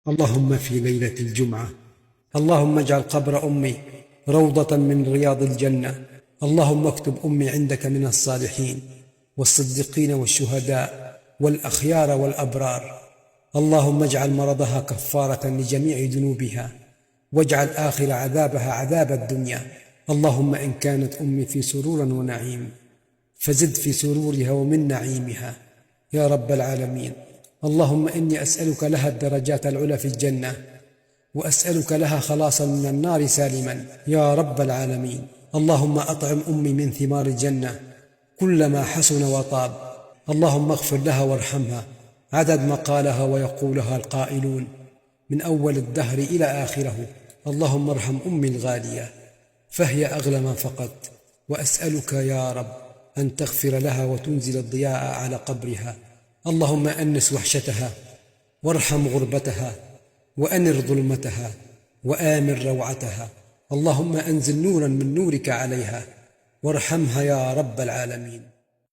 اللهم في ليلة الجمعة اللهم اجعل قبر أمي روضة من رياض الجنة. اللهم اكتب أمي عندك من الصالحين والصديقين والشهداء والأخيار والأبرار. اللهم اجعل مرضها كفارة لجميع ذنوبها، واجعل آخر عذابها عذاب الدنيا. اللهم إن كانت أمي في سرور ونعيم فزد في سرورها ومن نعيمها يا رب العالمين. اللهم إني أسألك لها الدرجات العلى في الجنة، وأسألك لها خلاصا من النار سالما يا رب العالمين. اللهم أطعم أمي من ثمار الجنة كلما حسن وطاب. اللهم اغفر لها وارحمها عدد ما قالها ويقولها القائلون من أول الدهر إلى آخره. اللهم ارحم أمي الغالية فهي أغلى ما فقدت، وأسألك يا رب أن تغفر لها وتنزل الضياء على قبرها. اللهم أنس وحشتها وارحم غربتها وأنر ظلمتها وآمن روعتها. اللهم أنزل نورا من نورك عليها وارحمها يا رب العالمين.